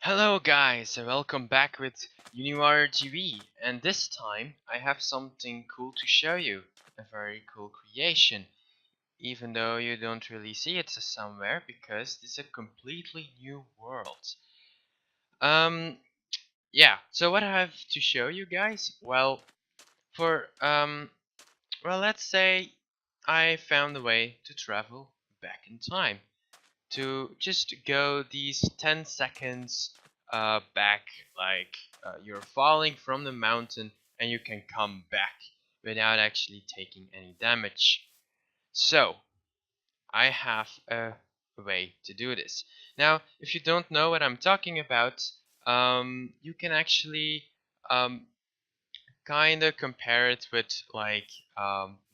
Hello guys and welcome back with UniRGV, and this time I have something cool to show you, a very cool creation, even though you don't really see it somewhere because this is a completely new world. Um yeah, so what I have to show you guys, let's say I found a way to travel back in time, to just go these 10 seconds back, like you're falling from the mountain and you can come back without actually taking any damage. So I have a way to do this. Now, if you don't know what I'm talking about, you can actually um, kind of compare it with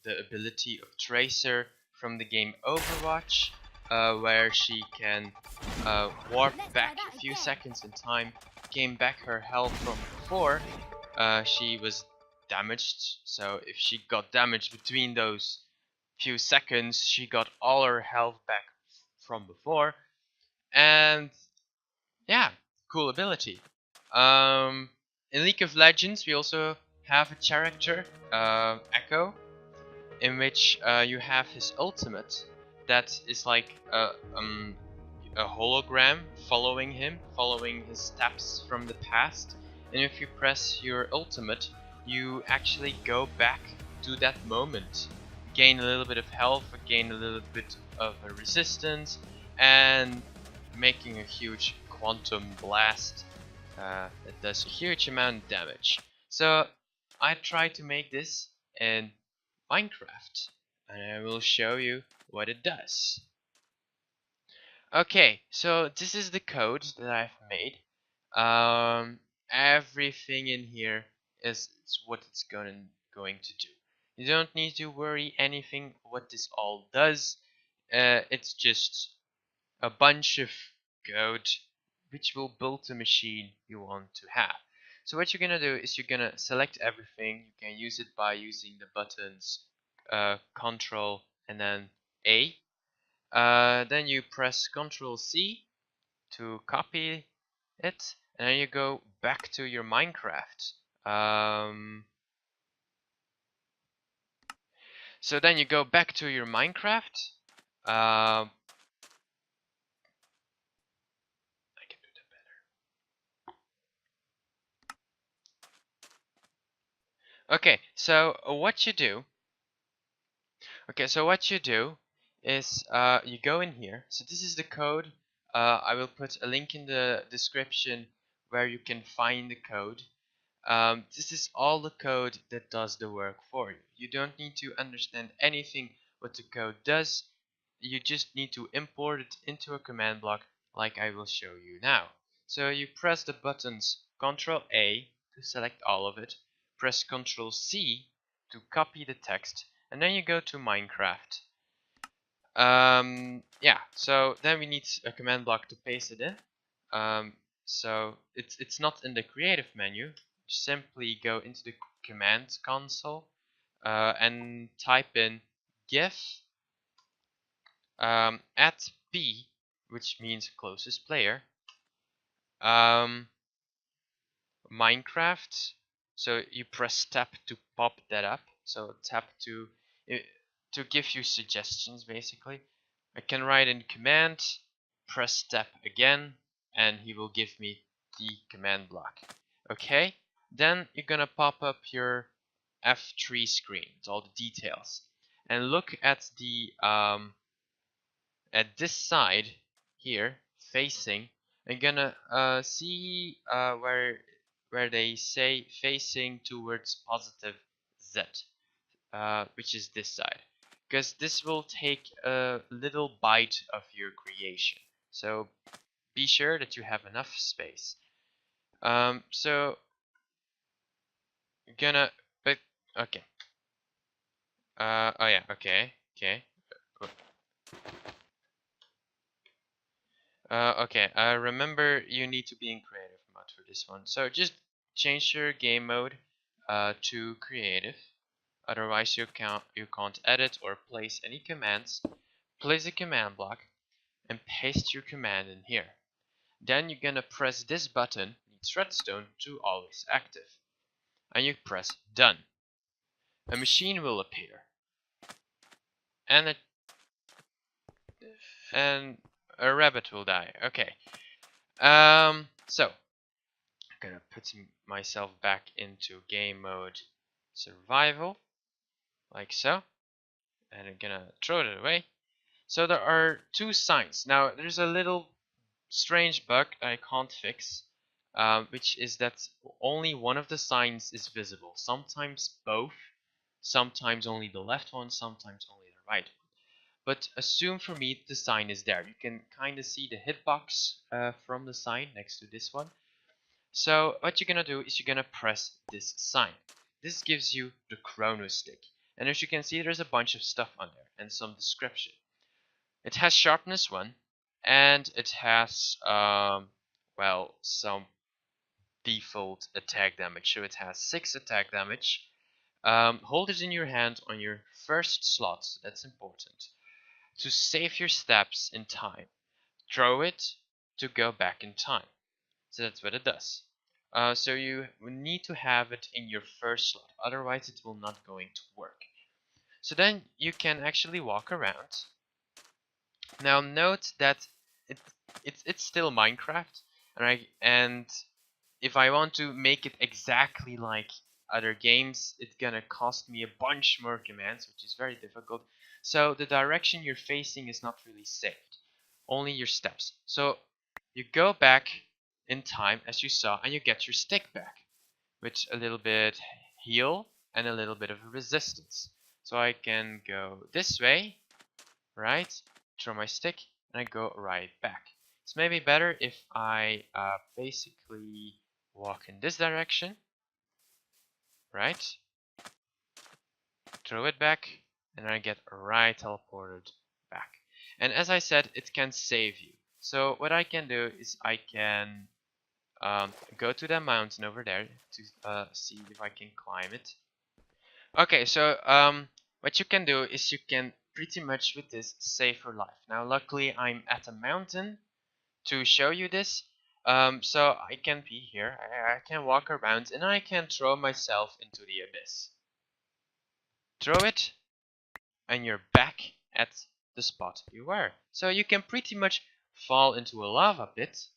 the ability of Tracer from the game Overwatch, where she can warp back a few seconds in time, gain back her health from before she was damaged. So if she got damaged between those few seconds, she got all her health back from before. And yeah, cool ability. In League of Legends, we also have a character, Ekko, in which you have his ultimate that is like a hologram following him, following his steps from the past. And if you press your ultimate, you actually go back to that moment, gain a little bit of health, gain a little bit of a resistance, and making a huge quantum blast that does a huge amount of damage. So I tried to make this in Minecraft, and I will show you what it does. Okay, so this is the code that I've made. Everything in here is what it's going to do. You don't need to worry anything what this all does. It's just a bunch of code which will build the machine you want to have. So what you're gonna do is you're gonna select everything. You can use it by using the buttons Control and then A. Then you press Control C to copy it, and then you go back to your Minecraft. So then you go back to your Minecraft. I can do that better. Okay, so what you do is you go in here. So this is the code. I will put a link in the description where you can find the code. This is all the code that does the work for you. You don't need to understand anything what the code does. You just need to import it into a command block like I will show you now. So you press the buttons Ctrl A to select all of it, press Ctrl C to copy the text, and then you go to Minecraft. Yeah, so then we need a command block to paste it in. So it's not in the creative menu. Simply go into the command console and type in gif at p, which means closest player, Minecraft. So you press tab to pop that up. So tab to give you suggestions basically. I can write in command, press tab again, and he will give me the command block. Okay, then you're gonna pop up your F3 screen with all the details, and look at the at this side here facing. I'm gonna see where they say facing towards positive Z, which is this side, because this will take a little bite of your creation. So be sure that you have enough space. So you're gonna, but okay. Oh yeah, okay. Okay, remember you need to be in creative mode for this one. So just change your game mode to creative. Otherwise you can't edit or place any commands. Place a command block and paste your command in here. Then you're gonna press this button, needs redstone to always active. And you press done. A machine will appear. And a rabbit will die. Okay. So I'm gonna put myself back into game mode survival, like so, and I'm gonna throw it away. So there are two signs. Now there's a little strange bug I can't fix, which is that only one of the signs is visible. Sometimes both, sometimes only the left one, sometimes only the right one. But assume for me the sign is there. You can kind of see the hitbox from the sign next to this one. So what you're gonna do is you're gonna press this sign. This gives you the chronostick. And as you can see, there's a bunch of stuff on there and some description. It has sharpness 1 and it has well, some default attack damage. So it has 6 attack damage. Hold it in your hand on your first slot. That's important. To save your steps in time. Throw it to go back in time. So that's what it does. So you need to have it in your first slot, otherwise it will not going to work. So then you can actually walk around. Now note that it's still Minecraft, and if I want to make it exactly like other games, it's gonna cost me a bunch more commands, which is very difficult. So the direction you're facing is not really saved, only your steps. So you go back in time as you saw, and you get your stick back with a little bit heal and a little bit of resistance. So I can go this way, right? Throw my stick, and I go right back. It's maybe better if I basically walk in this direction, right? Throw it back, and I get right teleported back. And as I said, it can save you. So what I can do is I can go to that mountain over there to see if I can climb it. Okay, so what you can do is you can pretty much with this save your life. Now luckily I'm at a mountain to show you this. So I can be here, I can walk around, and I can throw myself into the abyss. Throw it, and you're back at the spot you were. So you can pretty much fall into a lava pit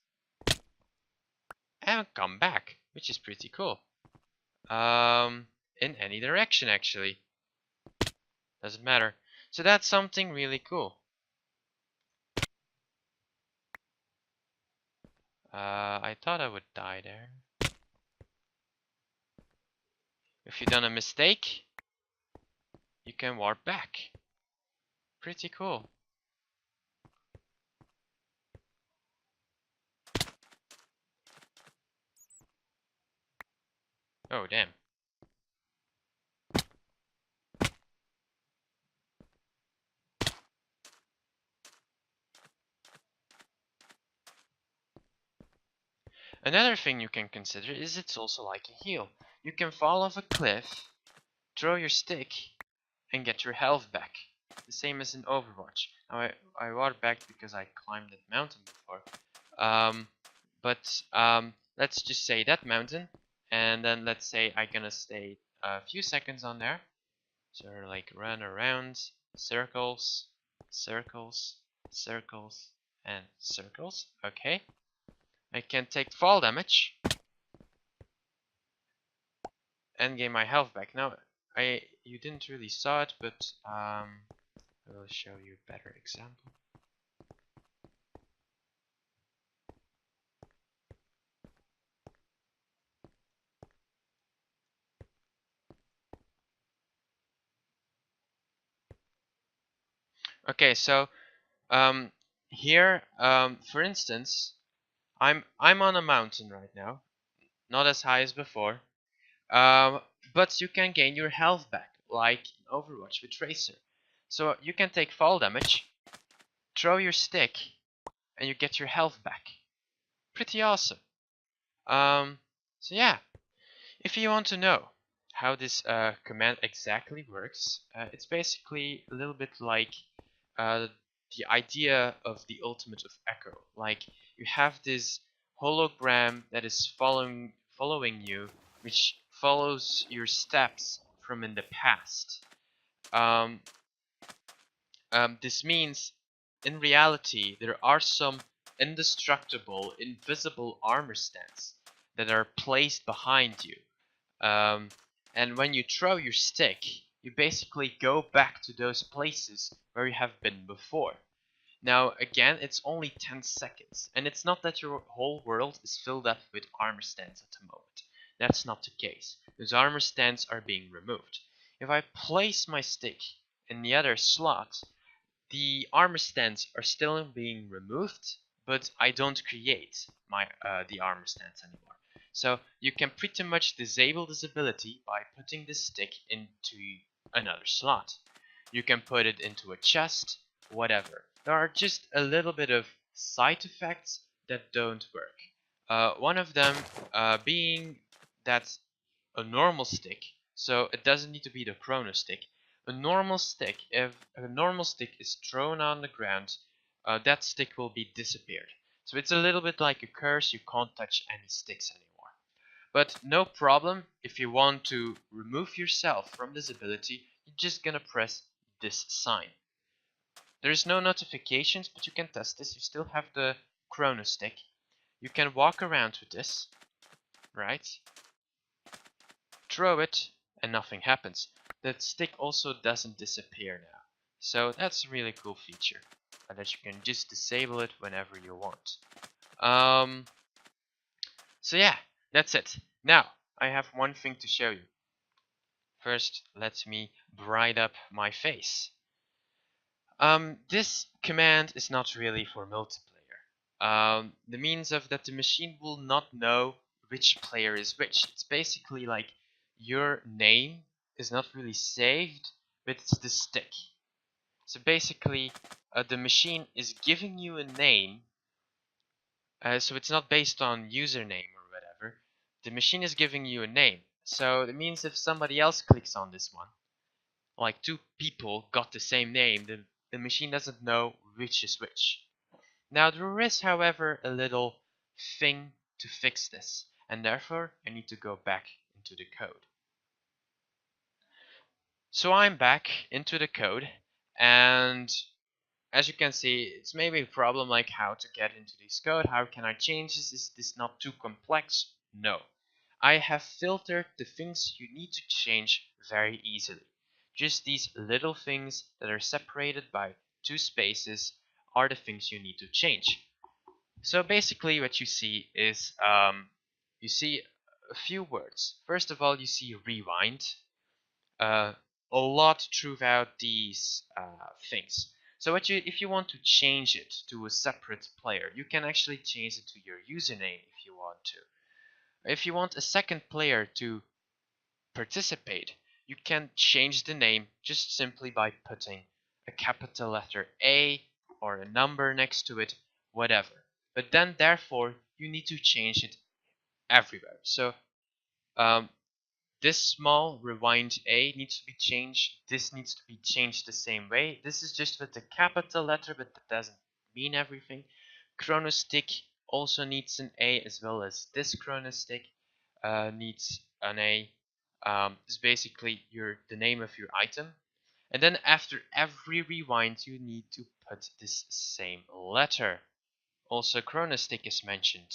and come back, which is pretty cool. In any direction actually. Doesn't matter. So that's something really cool. I thought I would die there. If you've done a mistake, you can warp back. Pretty cool. Oh, damn. Another thing you can consider is it's also like a heal. You can fall off a cliff, throw your stick, and get your health back. The same as in Overwatch. Now I warped back because I climbed that mountain before. Let's just say that mountain, and then let's say I'm gonna stay a few seconds on there. So like run around, circles, circles, circles, and circles. Okay. I can take fall damage and gain my health back. Now, you didn't really saw it, but I will show you a better example. Okay, so here, for instance, I'm on a mountain right now, not as high as before, but you can gain your health back, like in Overwatch with Tracer. So you can take fall damage, throw your stick, and you get your health back. Pretty awesome. So yeah, if you want to know how this command exactly works, it's basically a little bit like the idea of the ultimate of Ekko. Like, you have this hologram that is following you, which follows your steps from in the past. Um, this means, in reality, there are some indestructible, invisible armor stands that are placed behind you. Um, and when you throw your stick, you basically go back to those places where you have been before. Now, again, it's only 10 seconds, and it's not that your whole world is filled up with armor stands at the moment. That's not the case. Those armor stands are being removed. If I place my stick in the other slot, the armor stands are still being removed, but I don't create the armor stands anymore. So you can pretty much disable this ability by putting the stick into another slot. You can put it into a chest, whatever. There are just a little bit of side effects that don't work. One of them being that a normal stick, so it doesn't need to be the chronostick. A normal stick, if a normal stick is thrown on the ground, that stick will be disappeared. So it's a little bit like a curse, you can't touch any sticks anymore. But no problem, if you want to remove yourself from this ability, you're just gonna press this sign. There's no notifications, but you can test this. You still have the chronostick. You can walk around with this, right? Throw it, and nothing happens. The stick also doesn't disappear now. So that's a really cool feature, that you can just disable it whenever you want. So yeah, that's it. Now, I have one thing to show you. First, let me bright up my face. This command is not really for multiplayer. The means of that the machine will not know which player is which. It's basically like your name is not really saved, but it's the stick. So basically, the machine is giving you a name, so it's not based on username or whatever. The machine is giving you a name. So it means if somebody else clicks on this one, like two people got the same name, the machine doesn't know which is which. Now there is, however, a little thing to fix this, and therefore I need to go back into the code. So I'm back into the code, and as you can see, it's maybe a problem like how to get into this code. How can I change this? Is this not too complex? No. I have filtered the things you need to change very easily. Just these little things that are separated by two spaces are the things you need to change. So basically what you see is you see a few words. First of all, you see rewind. A lot throughout these things. So if you want to change it to a separate player, you can actually change it to your username if you want to. If you want a second player to participate, you can change the name just simply by putting a capital letter A or a number next to it, whatever. But then therefore you need to change it everywhere. So this small rewindA needs to be changed. This needs to be changed the same way. This is just with the capital letter, but that doesn't mean everything. Chronostick also needs an A, as well as this chronostick needs an A. This is basically the name of your item. And then after every rewind, you need to put this same letter. Also, chronostick is mentioned.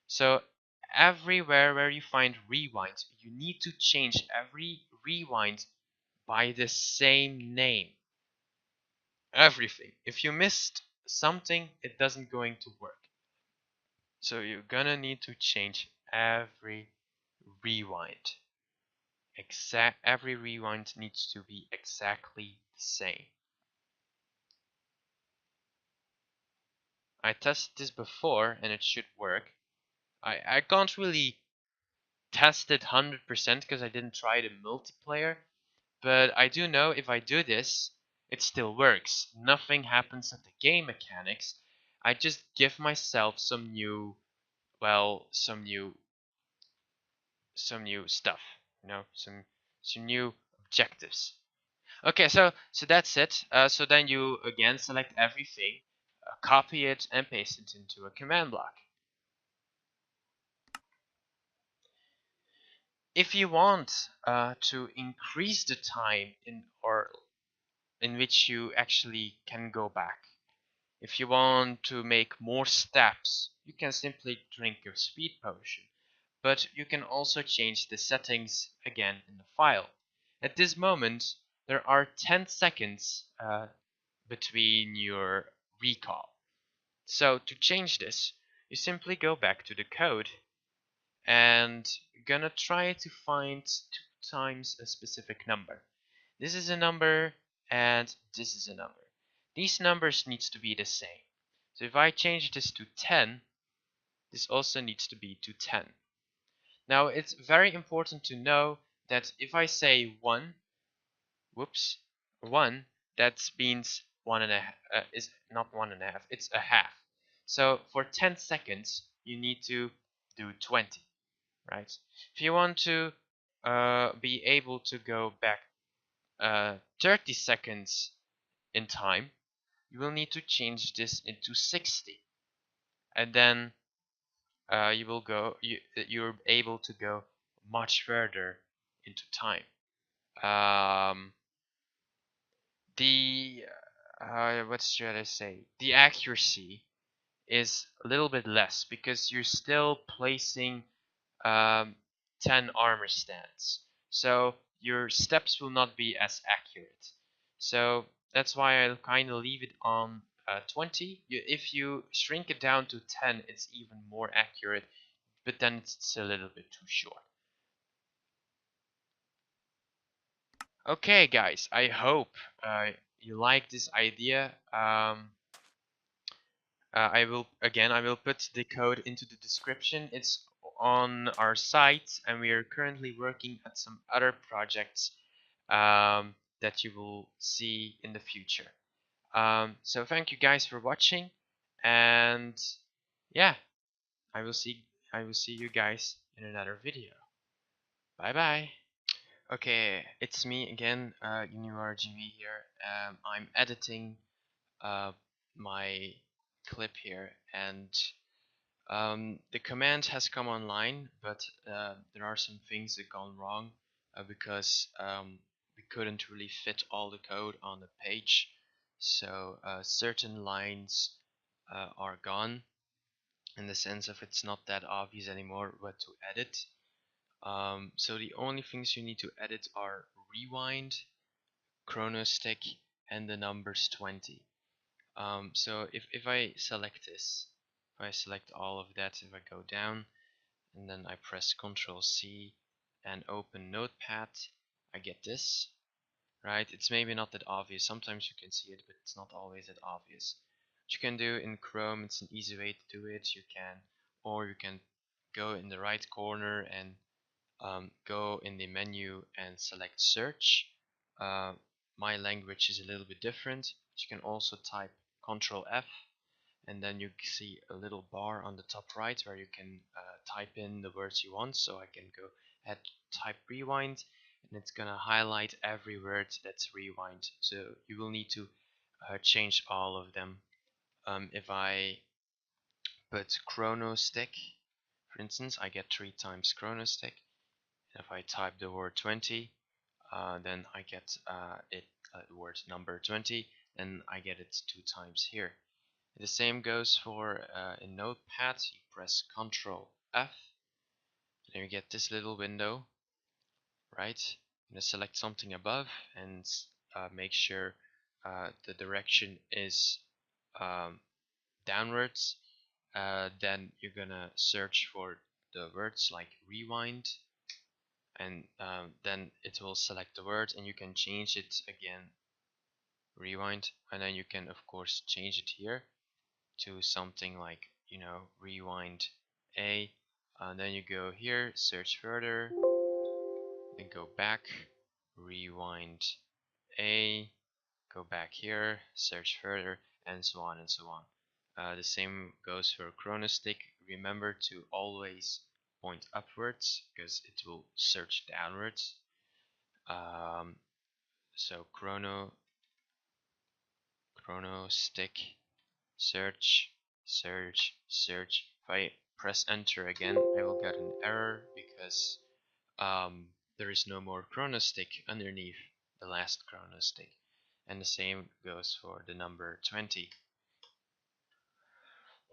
So everywhere where you find rewind, you need to change every rewind by the same name. Everything. If you missed something, it doesn't going to work. So you're gonna need to change every rewind. Every rewind needs to be exactly the same. I tested this before and it should work. I can't really test it 100% because I didn't try it in multiplayer. But I do know if I do this, it still works. Nothing happens at the game mechanics. I just give myself some new, well, some new stuff, some new objectives. Okay, so that's it. So then you again select everything, copy it, and paste it into a command block. If you want to increase the time in which you actually can go back, if you want to make more steps, you can simply drink your speed potion. But you can also change the settings again in the file. At this moment, there are 10 seconds between your recall. So to change this, you simply go back to the code and gonna try to find 2 times a specific number. This is a number and this is a number. These numbers needs to be the same. So if I change this to 10, this also needs to be to 10. Now it's very important to know that if I say 1, whoops, 1, that means 1.5, is not 1.5, it's a half. So for 10 seconds, you need to do 20, right? If you want to be able to go back 30 seconds in time, you will need to change this into 60. And then you're able to go much further into time. Um, the what should I say? The accuracy is a little bit less because you're still placing um, 10 armor stands. So your steps will not be as accurate. So that's why I'll kind of leave it on 20. If you shrink it down to 10, it's even more accurate, but then it's a little bit too short. Okay, guys, I hope you like this idea. I will put the code into the description. It's on our site, and we are currently working at some other projects that you will see in the future. So thank you guys for watching, and yeah, I will see you guys in another video. Bye bye. Okay, it's me again, RGB here. I'm editing uh, my clip here, and the command has come online, but there are some things that gone wrong because we couldn't really fit all the code on the page. So certain lines are gone in the sense of it's not that obvious anymore what to edit. So the only things you need to edit are rewind, chronostick, and the numbers 20. So if I select this, if I select all of that, if I go down and then I press Ctrl C and open Notepad, I get this, right? It's maybe not that obvious. Sometimes you can see it, but it's not always that obvious. What you can do in Chrome, it's an easy way to do it. Or you can go in the right corner and go in the menu and select search. Uh, my language is a little bit different. You can also type Ctrl F, and then you see a little bar on the top right where you can type in the words you want. So I can go ahead, type rewind, and it's gonna highlight every word that's rewind. So you will need to change all of them. If I put chronostick, for instance, I get 3 times chronostick. If I type the word 20, then I get the word number 20, and I get it 2 times here. The same goes for in Notepad. You press Ctrl F, and you get this little window, right? I'm gonna select something above and make sure the direction is um, downwards. Then you're gonna search for the words like rewind, and then it will select the word, and you can change it again, rewind, and then you can of course change it here to something like, rewind A, and then you go here, search further, then go back, rewind A, go back here, search further, and so on and so on. The same goes for chronostick. Remember to always point upwards because it will search downwards. Um, So chronostick, search, search. If I press enter again, I will get an error because there is no more chronostick underneath the last chronostick. And the same goes for the number 20.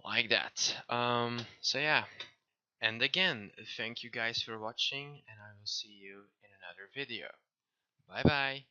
Like that. So yeah. And again, thank you guys for watching, and I will see you in another video. Bye bye.